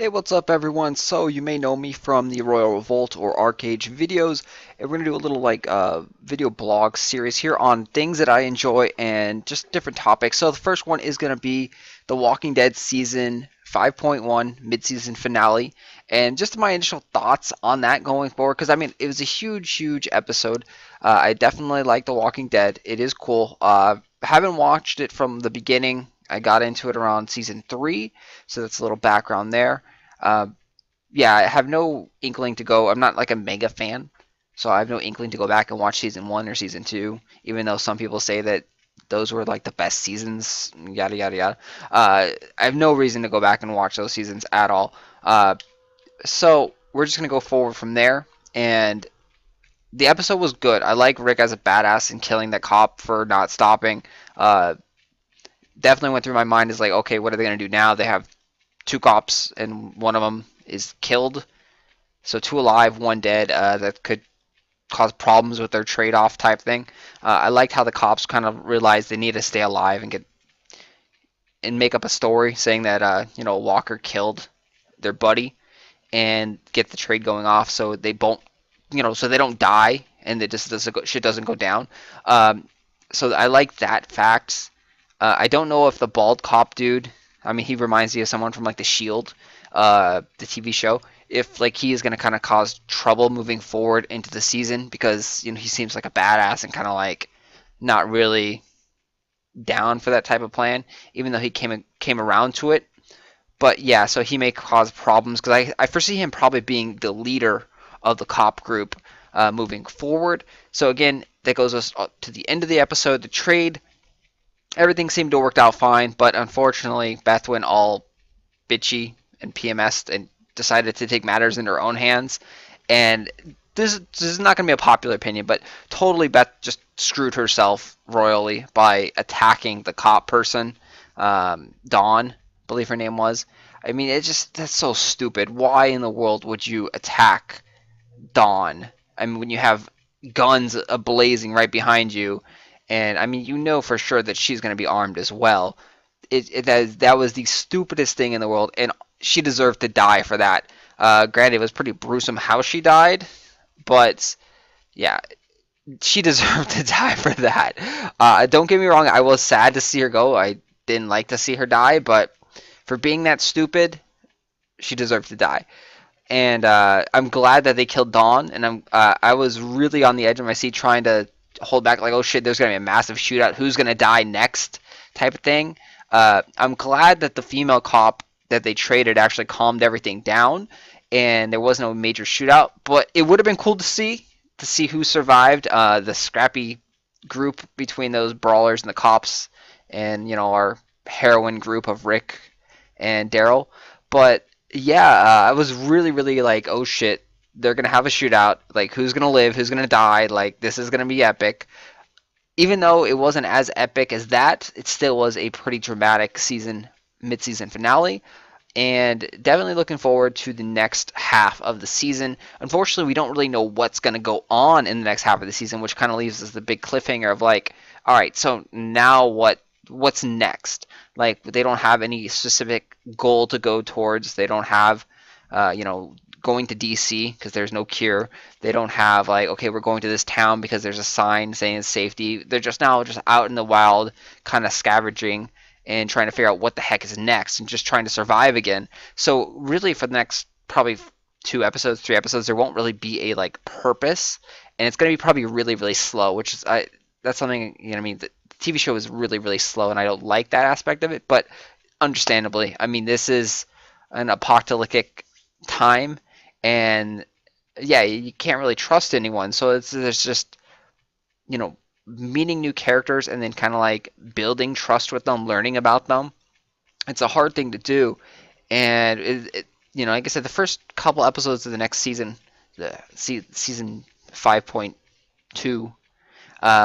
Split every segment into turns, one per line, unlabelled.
Hey, what's up everyone? So you may know me from the Royal Revolt or Arcade videos, and we're gonna do a little video blog series here on things that I enjoy and just different topics. So the first one is gonna be The Walking Dead season 5.1 mid-season finale, and just my initial thoughts on that going forward. Because I mean, it was a huge episode. I definitely like The Walking Dead. It is cool. Haven't watched it from the beginning. I got into it around season 3, so that's a little background there. Uh, yeah, I have no inkling to go. I'm not like a mega fan, so I have no inkling to go back and watch season 1 or season 2, even though some people say that those were like the best seasons, yada yada yada. I have no reason to go back and watch those seasons at all. So we're just gonna go forward from there, and the episode was good. I like Rick as a badass and killing the cop for not stopping. Uh, Definitely went through my mind is like, okay, what are they gonna do now? They have two cops and one of them is killed. So two alive, one dead. That could cause problems with their trade-off type thing. I liked how the cops kind of realized they need to stay alive and get and make up a story saying that Walker killed their buddy and get the trade going off so they won't so they don't die and it just doesn't shit doesn't go down. Um, so I like that fact. I don't know if the bald cop dude. I mean, he reminds me of someone from like The Shield, the TV show. If like he is going to kind of cause trouble moving forward into the season because he seems like a badass and kind of like not really down for that type of plan, even though he came around to it. But yeah, so he may cause problems because I foresee him probably being the leader of the cop group moving forward. So again, that goes us to the end of the episode. The trade, everything seemed to work out fine, but unfortunately, Beth went all bitchy and PMS'd and decided to take matters in her own hands. And this is not going to be a popular opinion, but totally Beth just screwed herself royally by attacking the cop person, Dawn, I believe her name was. I mean, that's so stupid. Why in the world would you attack Dawn? I mean, when you have guns ablazing right behind you, and I mean, you know for sure that she's going to be armed as well. That was the stupidest thing in the world, and she deserved to die for that. Granted, it was pretty gruesome how she died, but yeah, she deserved to die for that. Don't get me wrong, I was sad to see her go. I didn't like to see her die, but for being that stupid, she deserved to die. And I'm glad that they killed Dawn. And I was really on the edge of my seat trying to hold back, like, oh shit, there's gonna be a massive shootout. Who's gonna die next? Type of thing. I'm glad that the female cop that they traded actually calmed everything down, and there was no major shootout. But it would have been cool to see who survived. The scrappy group between those brawlers and the cops, and our heroine group of Rick and Daryl. But yeah, I was really like, oh shit, they're gonna have a shootout. Like, who's gonna live? Who's gonna die? Like, this is gonna be epic. Even though it wasn't as epic as that, it still was a pretty dramatic mid-season finale. And definitely looking forward to the next half of the season. Unfortunately, we don't really know what's going to go on in the next half of the season, which kind of leaves us the big cliffhanger of like, all right, so now what? What's next? Like, they don't have any specific goal to go towards. They don't have, going to DC because there's no cure. They don't have like, okay, we're going to this town because there's a sign saying safety. They're just now just out in the wild, kind of scavenging and trying to figure out what the heck is next and just trying to survive again. So really, for the next probably 2 episodes, 3 episodes, there won't really be a like purpose, and it's going to be probably really slow, which is that's something I mean. The TV show is really slow, and I don't like that aspect of it, but understandably, I mean, this is an apocalyptic time, and yeah, you can't really trust anyone. So there's just you know meeting new characters and then kind of like building trust with them, learning about them. It's a hard thing to do, and like I said, the first couple episodes of the next season, season 5.2,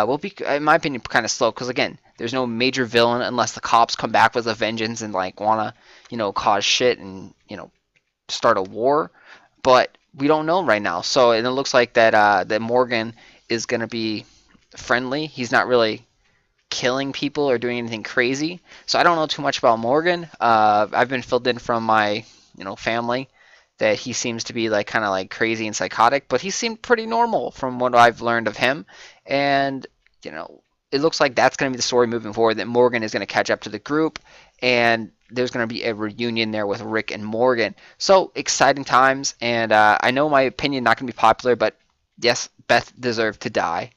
will be, in my opinion, kind of slow because again, there's no major villain unless the cops come back with a vengeance and like wanna cause shit and start a war, but we don't know right now. So and it looks like that Morgan is gonna be friendly. He's not really killing people or doing anything crazy. So I don't know too much about Morgan. I've been filled in from my family, that he seems to be like kind of like crazy and psychotic, but he seemed pretty normal from what I've learned of him. And you know, it looks like that's going to be the story moving forward. That Morgan is going to catch up to the group, and there's going to be a reunion there with Rick and Morgan. So exciting times, and I know my opinion not going to be popular, but yes, Beth deserved to die.